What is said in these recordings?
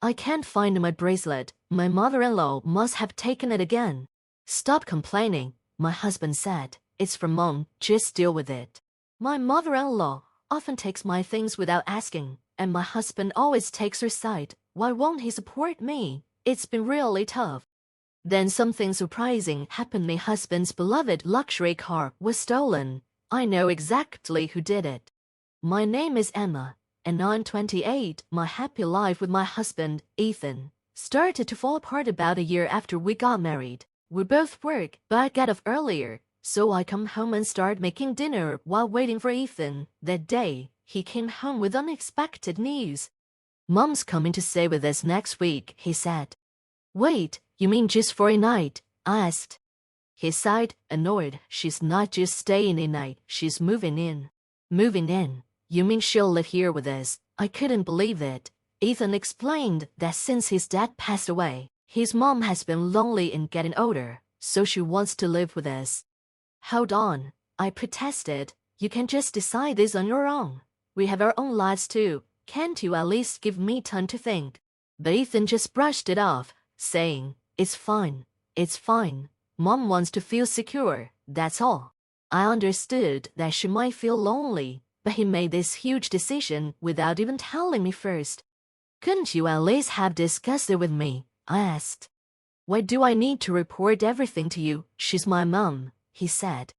I can't find my bracelet. My mother-in-law must have taken it again. Stop complaining, my husband said. It's from Mom, just deal with it. My mother-in-law often takes my things without asking, and my husband always takes her side. Why won't he support me? It's been really tough. Then something surprising happened. My husband's beloved luxury car was stolen. I know exactly who did it. My name is Emma, and I'm 28. My happy life with my husband, Ethan, started to fall apart about a year after we got married. We both work, but I get off earlier, so I come home and start making dinner while waiting for Ethan. That day, he came home with unexpected news. Mom's coming to stay with us next week, he said. Wait, you mean just for a night? I asked. He sighed, annoyed. She's not just staying a night, she's moving in. Moving in? You mean she'll live here with us? I couldn't believe it. Ethan explained that since his dad passed away, his mom has been lonely and getting older, so she wants to live with us. Hold on, I protested. You can just decide this on your own. We have our own lives too. Can't you at least give me time to think? But Ethan just brushed it off, saying, It's fine. Mom wants to feel secure, that's all. I understood that she might feel lonely, but he made this huge decision without even telling me first. Couldn't you at least have discussed it with me? I asked. Why do I need to report everything to you? She's my mom, he said.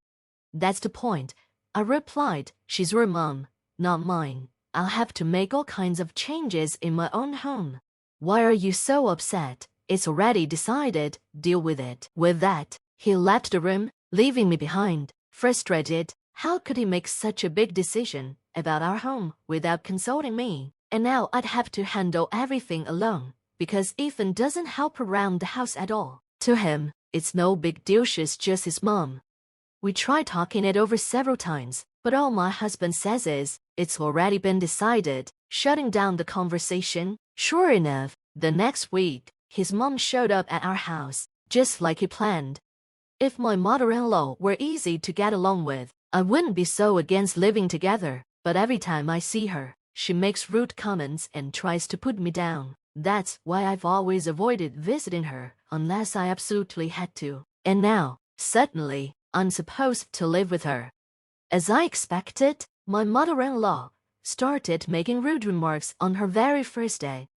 That's the point, I replied. She's your mom, not mine. I'll have to make all kinds of changes in my own home. Why are you so upset? It's already decided, deal with it. With that, he left the room, leaving me behind, frustrated. How could he make such a big decision about our home without consulting me? And now I'd have to handle everything alone, because Ethan doesn't help around the house at all. To him, it's no big deal, she's just his mom. We tried talking it over several times, but all my husband says is, it's already been decided, shutting down the conversation. Sure enough, the next week, his mom showed up at our house, just like he planned. If my mother-in-law were easy to get along with, I wouldn't be so against living together, but every time I see her, she makes rude comments and tries to put me down. That's why I've always avoided visiting her, unless I absolutely had to. And now, suddenly, I'm supposed to live with her. As I expected, my mother-in-law started making rude remarks on her very first day.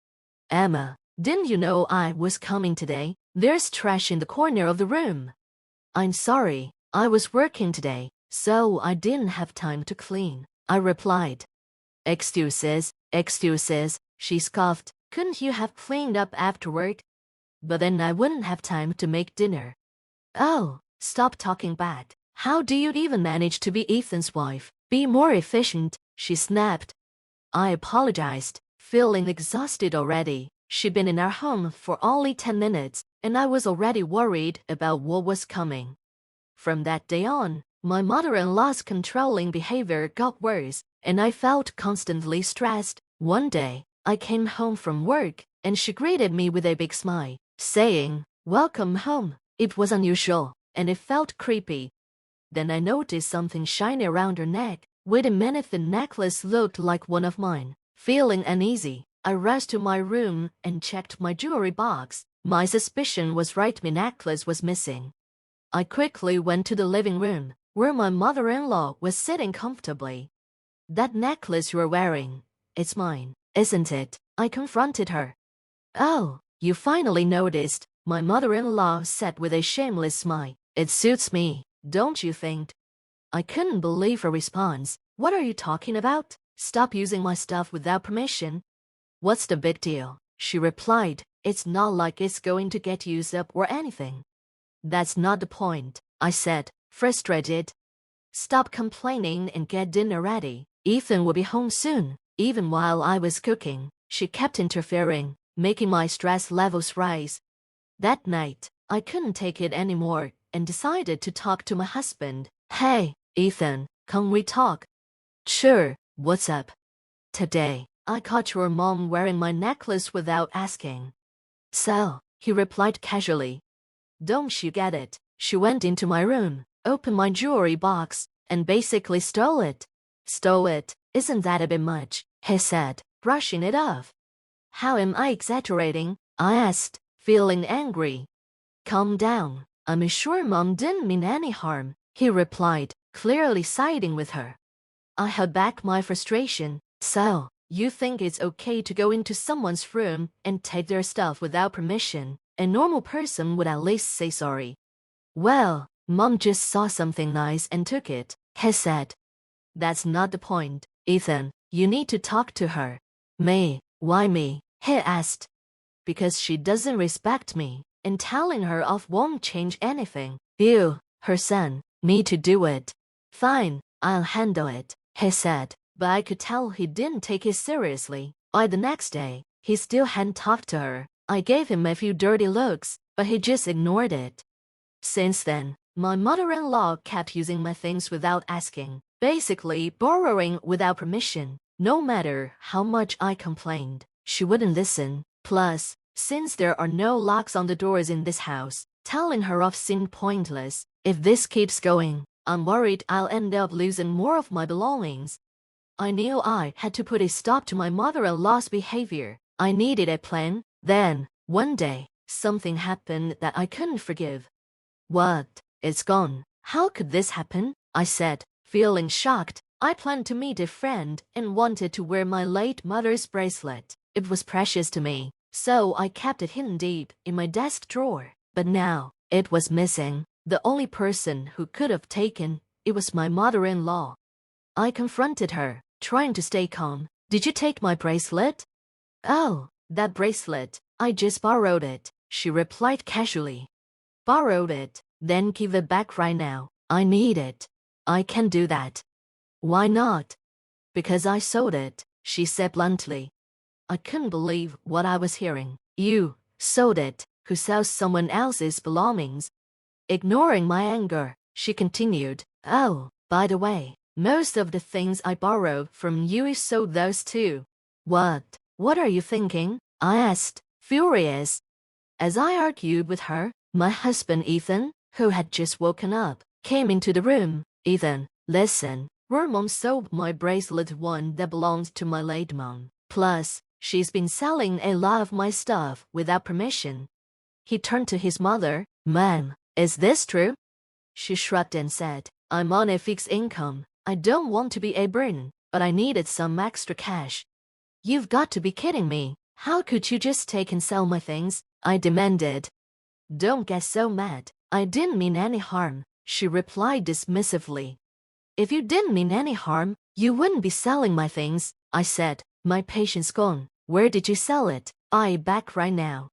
Emma, didn't you know I was coming today? There's trash in the corner of the room. I'm sorry, I was working today, so I didn't have time to clean, I replied. Excuses, she scoffed. Couldn't you have cleaned up after work? But then I wouldn't have time to make dinner. Oh, stop talking bad. How do you even manage to be Ethan's wife? Be more efficient, she snapped. I apologized, feeling exhausted already. She'd been in our home for only 10 minutes, and I was already worried about what was coming. From that day on, my mother-in-law's controlling behavior got worse, and I felt constantly stressed. One day, I came home from work, and she greeted me with a big smile, saying, Welcome home. It was unusual, and it felt creepy. Then I noticed something shiny around her neck. Wait a minute, the necklace looked like one of mine. Feeling uneasy, I rushed to my room and checked my jewelry box. My suspicion was right, my necklace was missing. I quickly went to the living room, where my mother-in-law was sitting comfortably. That necklace you're wearing, it's mine, isn't it? I confronted her. Oh, you finally noticed, my mother-in-law said with a shameless smile. It suits me, don't you think? I couldn't believe her response. What are you talking about? Stop using my stuff without permission. What's the big deal? She replied. It's not like it's going to get used up or anything. That's not the point, I said, frustrated. Stop complaining and get dinner ready. Ethan will be home soon. Even while I was cooking, she kept interfering, making my stress levels rise. That night, I couldn't take it anymore and decided to talk to my husband. Hey, Ethan, can we talk? Sure, what's up? Today, I caught your mom wearing my necklace without asking. So, he replied casually. Don't you get it? She went into my room, opened my jewelry box, and basically stole it. Stole it? Isn't that a bit much? He said, brushing it off. How am I exaggerating? I asked, feeling angry. Calm down. I'm sure Mom didn't mean any harm, he replied, clearly siding with her. I held back my frustration. So, you think it's okay to go into someone's room and take their stuff without permission? A normal person would at least say sorry. Well, Mom just saw something nice and took it, he said. That's not the point, Ethan. You need to talk to her. Me? Why me? He asked. Because she doesn't respect me, and telling her off won't change anything. You, her son, need to do it. Fine, I'll handle it, he said, but I could tell he didn't take it seriously. By the next day, he still hadn't talked to her. I gave him a few dirty looks, but he just ignored it. Since then, my mother-in-law kept using my things without asking, basically borrowing without permission. No matter how much I complained, she wouldn't listen. Plus, since there are no locks on the doors in this house, telling her off seemed pointless. If this keeps going, I'm worried I'll end up losing more of my belongings. I knew I had to put a stop to my mother-in-law's behavior. I needed a plan. Then, one day, something happened that I couldn't forgive. What? It's gone. How could this happen? I said, feeling shocked. I planned to meet a friend and wanted to wear my late mother's bracelet. It was precious to me, so I kept it hidden deep in my desk drawer. But now, it was missing. The only person who could have taken it was my mother-in-law. I confronted her, trying to stay calm. Did you take my bracelet? Oh, that bracelet. I just borrowed it, she replied casually. Borrowed it? Then give it back right now. I need it. I can't do that. Why not? Because I sold it, she said bluntly. I couldn't believe what I was hearing. You sold it? Who sells someone else's belongings? Ignoring my anger, she continued. Oh, by the way, most of the things I borrowed from you sold those too. What? What are you thinking? I asked, furious. As I argued with her, my husband Ethan, who had just woken up, came into the room. Ethan, listen. Your mom sold my bracelet, one that belongs to my late mom. Plus, she's been selling a lot of my stuff without permission. He turned to his mother. Ma'am, is this true? She shrugged and said, I'm on a fixed income. I don't want to be a burden, but I needed some extra cash. You've got to be kidding me. How could you just take and sell my things? I demanded. Don't get so mad. I didn't mean any harm, she replied dismissively. If you didn't mean any harm, you wouldn't be selling my things, I said, my patience gone. Where did you sell it? I back right now.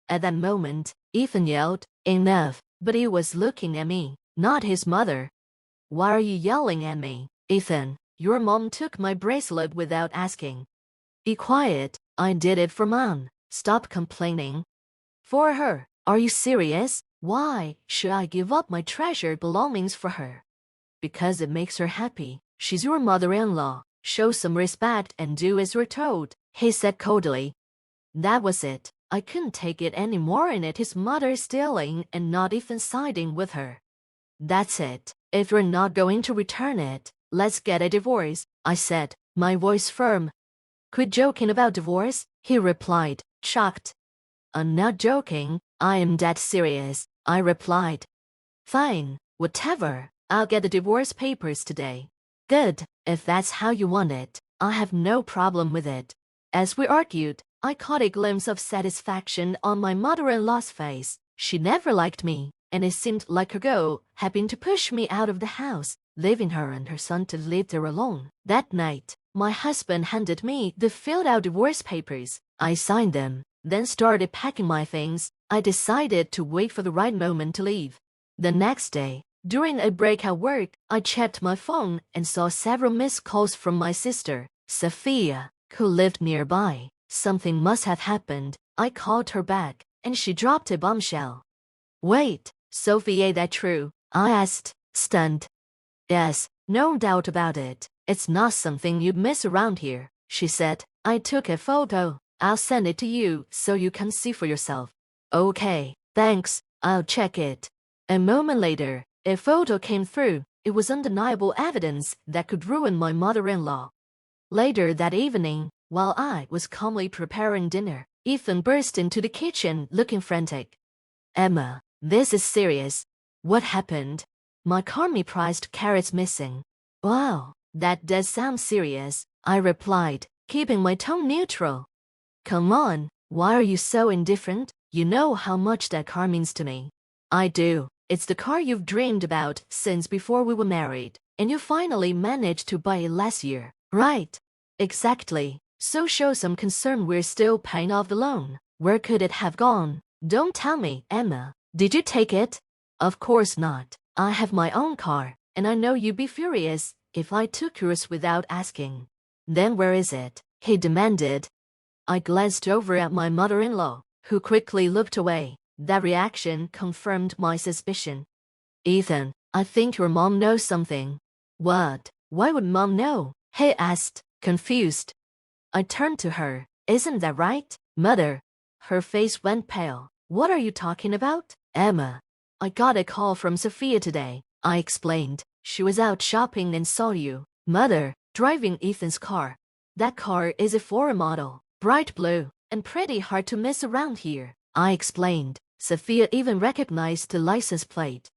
At that moment, Ethan yelled, enough, but he was looking at me, not his mother. Why are you yelling at me, Ethan? Your mom took my bracelet without asking. Be quiet, I did it for Mom. Stop complaining. For her? Are you serious? Why should I give up my treasured belongings for her? Because it makes her happy. She's your mother-in-law. Show some respect and do as you're told, he said coldly. That was it. I couldn't take it anymore, and it his mother stealing and not even siding with her. That's it. If you're not going to return it, let's get a divorce, I said, my voice firm. Quit joking about divorce, he replied, shocked. I'm not joking. I am dead serious, I replied. Fine, whatever. I'll get the divorce papers today. Good, if that's how you want it. I have no problem with it. As we argued, I caught a glimpse of satisfaction on my mother-in-law's face. She never liked me, and it seemed like her goal had been to push me out of the house, leaving her and her son to live there alone. That night, my husband handed me the filled-out divorce papers. I signed them, then started packing my things. I decided to wait for the right moment to leave. The next day, during a break at work, I checked my phone and saw several missed calls from my sister, Sophia, who lived nearby. Something must have happened. I called her back, and she dropped a bombshell. Wait, Sophie, ain't that true? I asked, stunned. Yes, no doubt about it. It's not something you'd miss around here, she said. I took a photo. I'll send it to you so you can see for yourself. Okay, thanks. I'll check it. A moment later, a photo came through. It was undeniable evidence that could ruin my mother-in-law. Later that evening, While I was calmly preparing dinner, Ethan burst into the kitchen looking frantic. Emma, this is serious. What happened? My caramel-priced carrot's missing. Wow, that does sound serious, I replied, keeping my tone neutral. Come on, why are you so indifferent? You know how much that car means to me. I do. It's the car you've dreamed about since before we were married, and you finally managed to buy it last year, right? Exactly. So show some concern, we're still paying off the loan. Where could it have gone? Don't tell me, Emma. Did you take it? Of course not. I have my own car, and I know you'd be furious if I took yours without asking. Then where is it? He demanded. I glanced over at my mother-in-law, who quickly looked away. That reaction confirmed my suspicion. Ethan, I think your mom knows something. What? Why would mom know? He asked, confused. I turned to her. Isn't that right, mother? Her face went pale. What are you talking about? Emma. I got a call from Sophia today, I explained. She was out shopping and saw you, mother, driving Ethan's car. That car is a foreign model, bright blue, and pretty hard to miss around here, I explained. Sophia even recognized the license plate.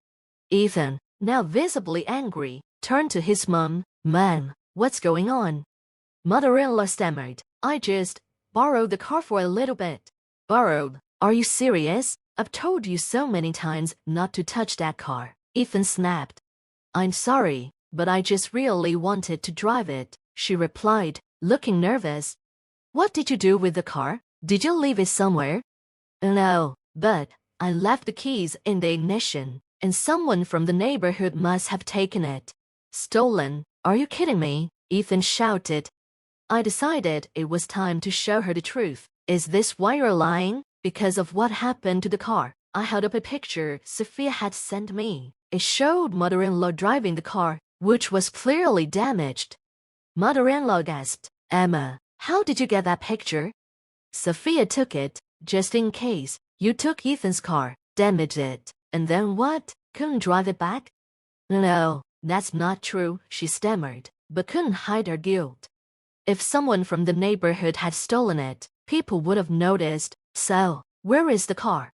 Ethan, now visibly angry, turned to his mom. Mom, what's going on? Mother-in-law stammered. I just borrowed the car for a little bit. Borrowed? Are you serious? I've told you so many times not to touch that car. Ethan snapped. I'm sorry, but I just really wanted to drive it, she replied, looking nervous. What did you do with the car? Did you leave it somewhere? No, but I left the keys in the ignition, and someone from the neighborhood must have taken it. Stolen? Are you kidding me? Ethan shouted. I decided it was time to show her the truth. Is this why you're lying? Because of what happened to the car. I held up a picture Sophia had sent me. It showed mother-in-law driving the car, which was clearly damaged. Mother-in-law gasped. Emma, how did you get that picture? Sophia took it, just in case. You took Ethan's car, damaged it, and then what? Couldn't drive it back? No, that's not true, she stammered, but couldn't hide her guilt. If someone from the neighborhood had stolen it, people would have noticed. So, where is the car?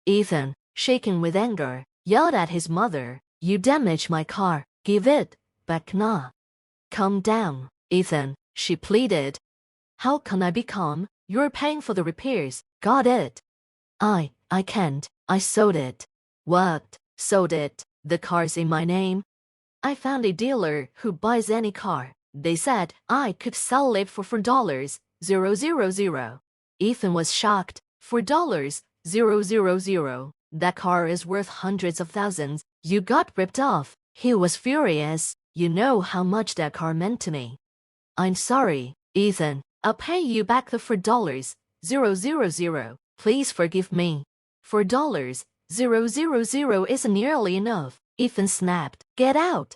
Ethan, shaking with anger, yelled at his mother. You damaged my car. Give it back now. Calm down, Ethan, she pleaded. How can I be calm? You're paying for the repairs. Got it? I can't. I sold it. What? Sold it? The car's in my name. I found a dealer who buys any car. They said I could sell it for $4,000. Ethan was shocked. $4,000. That car is worth hundreds of thousands. You got ripped off. He was furious. You know how much that car meant to me. I'm sorry, Ethan. I'll pay you back the $4,000. Please forgive me. $4,000 isn't nearly enough. Ethan snapped. Get out.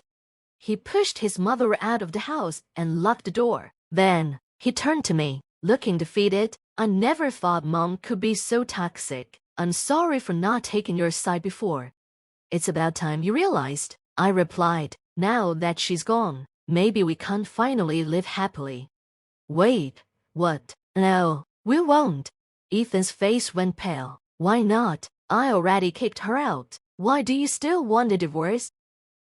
He pushed his mother out of the house and locked the door. Then, he turned to me, looking defeated. I never thought Mom could be so toxic. I'm sorry for not taking your side before. It's about time you realized, I replied. Now that she's gone, maybe we can finally live happily. Wait, what? No, we won't. Ethan's face went pale. Why not? I already kicked her out. Why do you still want a divorce?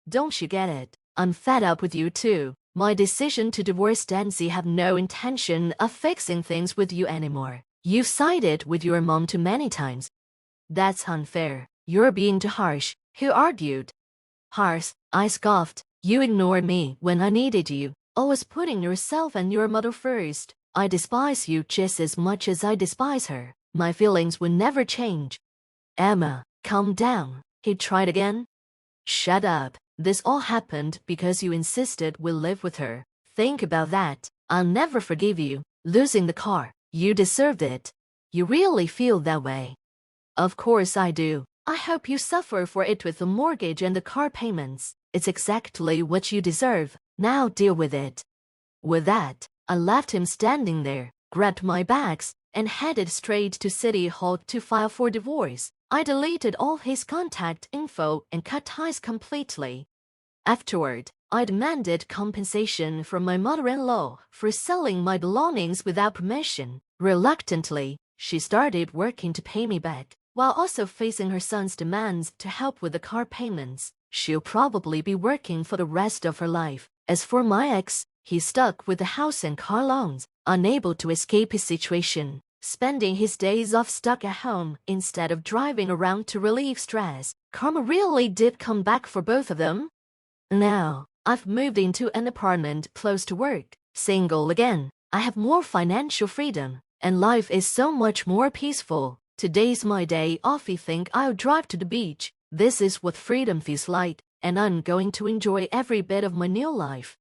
Don't you get it? I'm fed up with you too. My decision to divorce Dancy have no intention of fixing things with you anymore. You've sided with your mom too many times. That's unfair. You're being too harsh, he argued. Harsh, I scoffed. You ignored me when I needed you, always putting yourself and your mother first. I despise you just as much as I despise her. My feelings will never change. Emma, calm down. He tried again. Shut up. This all happened because you insisted we live with her. Think about that. I'll never forgive you. Losing the car. You deserved it. You really feel that way? Of course I do. I hope you suffer for it with the mortgage and the car payments. It's exactly what you deserve. Now deal with it. With that, I left him standing there, grabbed my bags, and headed straight to City Hall to file for divorce. I deleted all his contact info and cut ties completely. Afterward, I demanded compensation from my mother-in-law for selling my belongings without permission. Reluctantly, she started working to pay me back, while also facing her son's demands to help with the car payments. She'll probably be working for the rest of her life. As for my ex, he's stuck with the house and car loans, unable to escape his situation, spending his days off stuck at home instead of driving around to relieve stress. Karma really did come back for both of them. Now, I've moved into an apartment close to work, single again. I have more financial freedom, and life is so much more peaceful. Today's my day off. I think I'll drive to the beach. This is what freedom feels like, and I'm going to enjoy every bit of my new life.